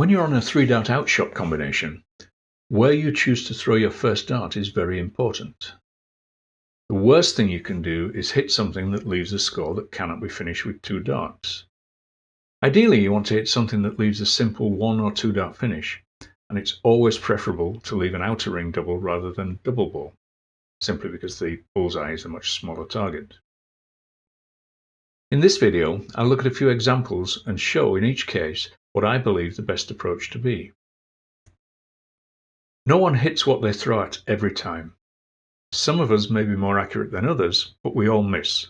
When you're on a 3-dart outshot combination, where you choose to throw your first dart is very important. The worst thing you can do is hit something that leaves a score that cannot be finished with 2 darts. Ideally, you want to hit something that leaves a simple 1 or 2 dart finish, and it's always preferable to leave an outer ring double rather than double ball, simply because the bullseye is a much smaller target. In this video, I'll look at a few examples and show in each case what I believe the best approach to be. No one hits what they throw at every time. Some of us may be more accurate than others, but we all miss.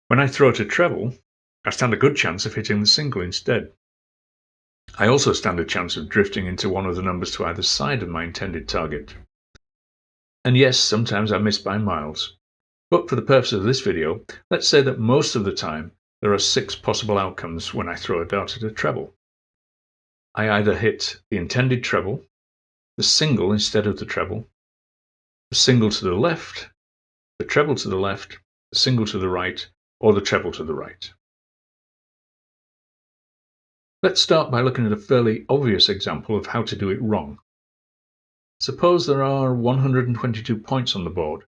When I throw at a treble, I stand a good chance of hitting the single instead. I also stand a chance of drifting into one of the numbers to either side of my intended target. And yes, sometimes I miss by miles. But for the purpose of this video, let's say that most of the time there are 6 possible outcomes when I throw a dart at a treble. I either hit the intended treble, the single instead of the treble, the single to the left, the treble to the left, the single to the right, or the treble to the right. Let's start by looking at a fairly obvious example of how to do it wrong. Suppose there are 122 points on the board,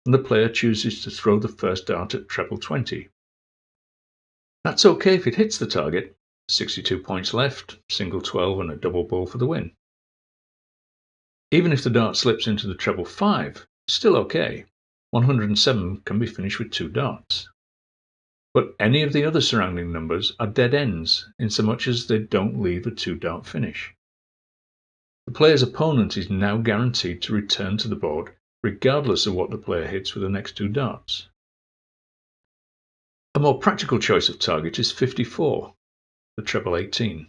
and the player chooses to throw the first dart at treble 20. That's okay if it hits the target, 62 points left, single 12 and a double ball for the win. Even if the dart slips into the treble 5, still okay, 107 can be finished with 2 darts. But any of the other surrounding numbers are dead ends, in so much as they don't leave a 2-dart finish. The player's opponent is now guaranteed to return to the board regardless of what the player hits with the next 2 darts. A more practical choice of target is 54, the treble 18.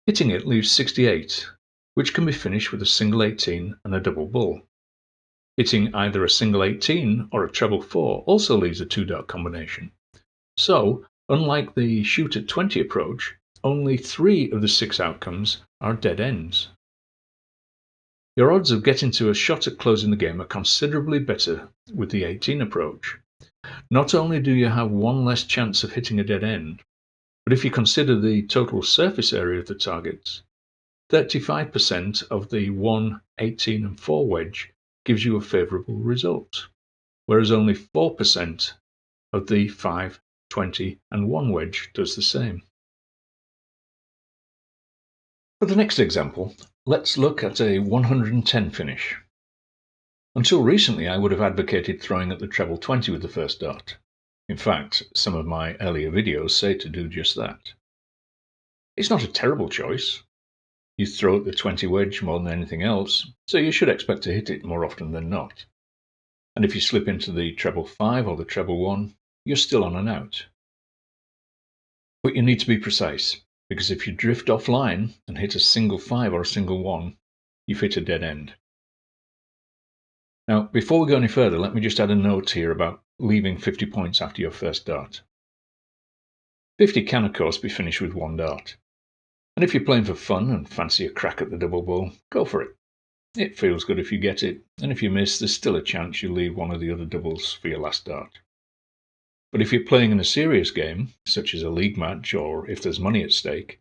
Hitting it leaves 68, which can be finished with a single 18 and a double bull. Hitting either a single 18 or a treble 4 also leaves a 2-dart combination. So, unlike the shoot at 20 approach, only 3 of the 6 outcomes are dead ends. Your odds of getting to a shot at closing the game are considerably better with the 18 approach. Not only do you have 1 less chance of hitting a dead end, but if you consider the total surface area of the targets, 35% of the 1, 18 and 4 wedge gives you a favourable result, whereas only 4% of the 5, 20 and 1 wedge does the same. For the next example, let's look at a 110 finish. Until recently, I would have advocated throwing at the treble 20 with the first dart. In fact, some of my earlier videos say to do just that. It's not a terrible choice. You throw at the 20 wedge more than anything else, so you should expect to hit it more often than not. And if you slip into the treble 5 or the treble 1, you're still on and out. But you need to be precise, because if you drift offline and hit a single 5 or a single 1, you've hit a dead end. Now, before we go any further, let me just add a note here about leaving 50 points after your first dart. 50 can, of course, be finished with 1 dart. And if you're playing for fun and fancy a crack at the double ball, go for it. It feels good if you get it, and if you miss, there's still a chance you'll leave one of the other doubles for your last dart. But if you're playing in a serious game, such as a league match or if there's money at stake,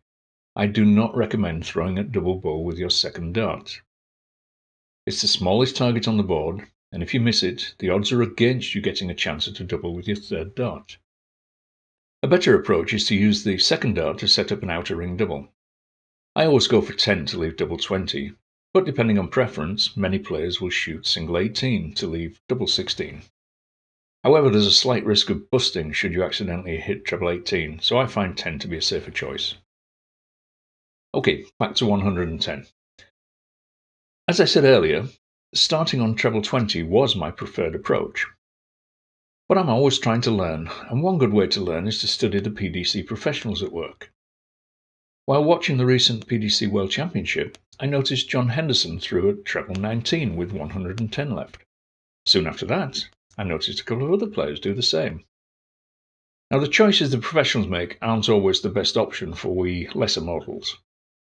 I do not recommend throwing at double ball with your second dart. It's the smallest target on the board, and if you miss it, the odds are against you getting a chance at a double with your third dart. A better approach is to use the second dart to set up an outer ring double. I always go for 10 to leave double 20, but depending on preference, many players will shoot single 18 to leave double 16. However, there's a slight risk of busting should you accidentally hit treble 18, so I find 10 to be a safer choice. Okay, back to 110. As I said earlier, starting on treble 20 was my preferred approach. But I'm always trying to learn, and one good way to learn is to study the PDC professionals at work. While watching the recent PDC World Championship, I noticed John Henderson threw at treble 19 with 110 left. Soon after that, I noticed a couple of other players do the same. Now, the choices the professionals make aren't always the best option for we lesser mortals,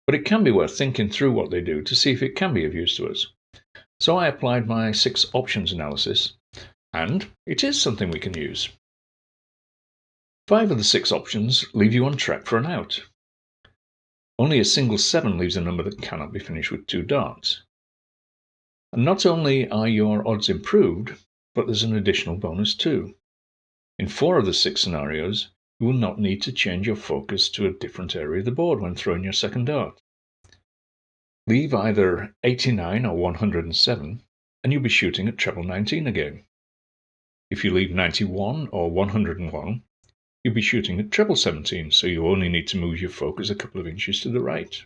but it can be worth thinking through what they do to see if it can be of use to us. So I applied my 6 options analysis, and it is something we can use. 5 of the 6 options leave you on track for an out. Only a single 7 leaves a number that cannot be finished with 2 darts. And not only are your odds improved, but there's an additional bonus too. In 4 of the 6 scenarios, you will not need to change your focus to a different area of the board when throwing your second dart. Leave either 89 or 107, and you'll be shooting at treble 19 again. If you leave 91 or 101, you'll be shooting at treble 17, so you only need to move your focus a couple of inches to the right.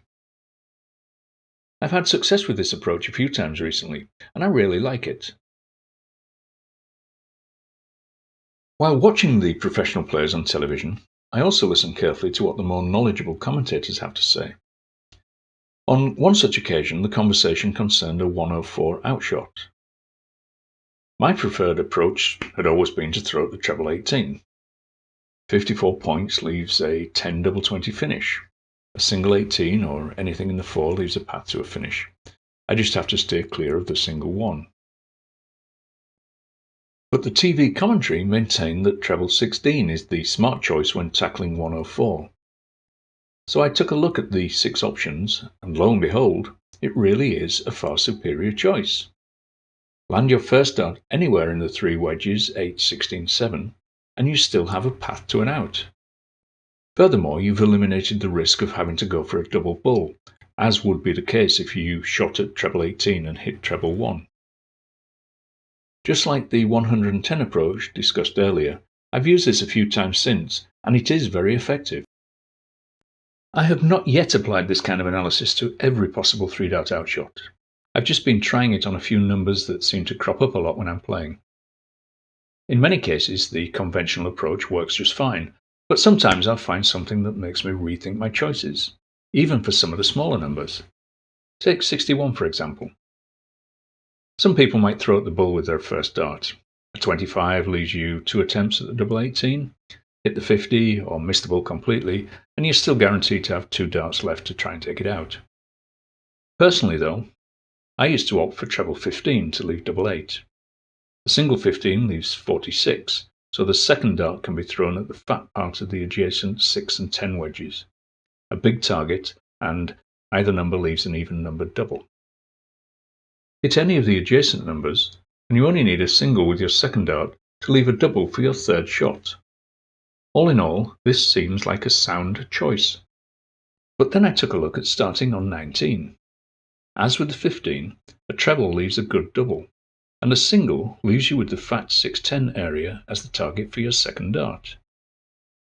I've had success with this approach a few times recently, and I really like it. While watching the professional players on television, I also listen carefully to what the more knowledgeable commentators have to say. On one such occasion, the conversation concerned a 104 outshot. My preferred approach had always been to throw at the treble 18. 54 points leaves a 10 double 20 finish. A single 18 or anything in the 4 leaves a path to a finish. I just have to stay clear of the single 1. But the TV commentary maintained that treble 16 is the smart choice when tackling 104. So I took a look at the 6 options, and lo and behold, it really is a far superior choice. Land your first dart anywhere in the 3 wedges 8, 16, 7, and you still have a path to an out. Furthermore, you've eliminated the risk of having to go for a double bull, as would be the case if you shot at treble 18 and hit treble 1. Just like the 110 approach discussed earlier, I've used this a few times since, and it is very effective. I have not yet applied this kind of analysis to every possible 3-dart outshot. I've just been trying it on a few numbers that seem to crop up a lot when I'm playing. In many cases, the conventional approach works just fine, but sometimes I'll find something that makes me rethink my choices, even for some of the smaller numbers. Take 61 for example. Some people might throw at the bull with their first dart. A 25 leaves you 2 attempts at the double 18, hit the 50 or miss the bull completely, and you're still guaranteed to have 2 darts left to try and take it out. Personally though, I used to opt for treble 15 to leave double 8. A single 15 leaves 46, so the second dart can be thrown at the fat part of the adjacent 6 and 10 wedges. A big target, and either number leaves an even numbered double. Hit any of the adjacent numbers, and you only need a single with your second dart to leave a double for your third shot. All in all, this seems like a sound choice. But then I took a look at starting on 19. As with the 15, a treble leaves a good double, and a single leaves you with the fat 6-10 area as the target for your second dart.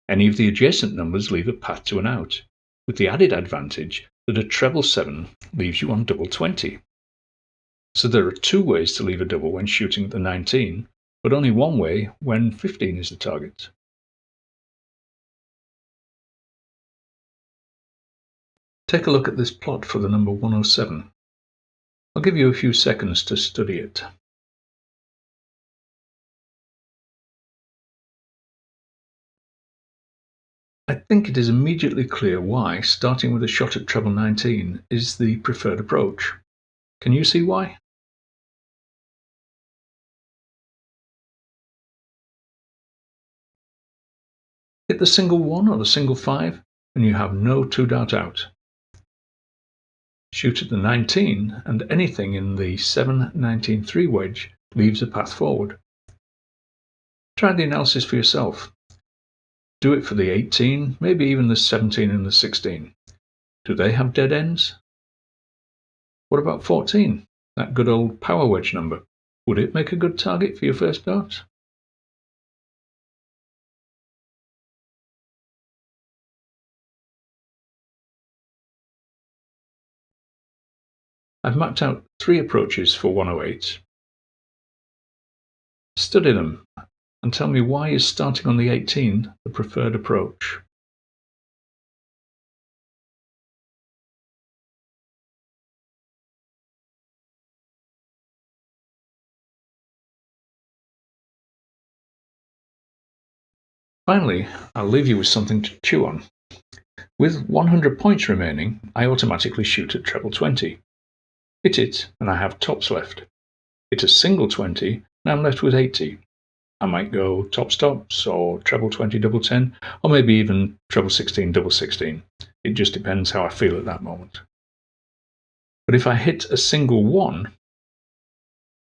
Any of the adjacent numbers leave a path to an out, with the added advantage that a treble 7 leaves you on double 20. So there are 2 ways to leave a double when shooting at the 19, but only one way when 15 is the target. Take a look at this plot for the number 107. I'll give you a few seconds to study it. I think it is immediately clear why starting with a shot at treble 19 is the preferred approach. Can you see why? Hit the single 1 or the single 5 and you have no 2-dart out. Shoot at the 19 and anything in the 7-19-3 wedge leaves a path forward. Try the analysis for yourself. Do it for the 18, maybe even the 17 and the 16. Do they have dead ends? What about 14, that good old power wedge number? Would it make a good target for your first dart? I've mapped out 3 approaches for 108. Study them and tell me why is starting on the 18 the preferred approach. Finally, I'll leave you with something to chew on. With 100 points remaining, I automatically shoot at treble 20. Hit it, and I have tops left. Hit a single 20, and I'm left with 80. I might go tops, or treble 20, double 10, or maybe even treble 16, double 16. It just depends how I feel at that moment. But if I hit a single 1,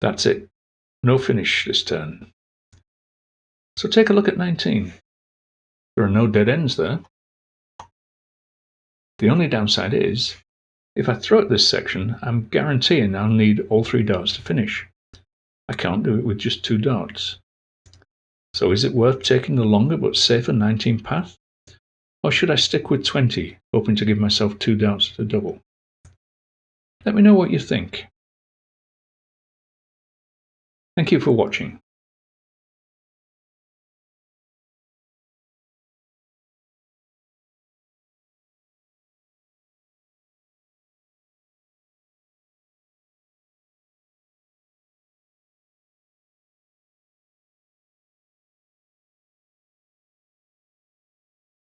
that's it. No finish this turn. So take a look at 19. There are no dead ends there. The only downside is, if I throw at this section, I'm guaranteeing I'll need all 3 darts to finish. I can't do it with just 2 darts. So is it worth taking the longer but safer 19 path? Or should I stick with 20, hoping to give myself 2 darts to double? Let me know what you think. Thank you for watching.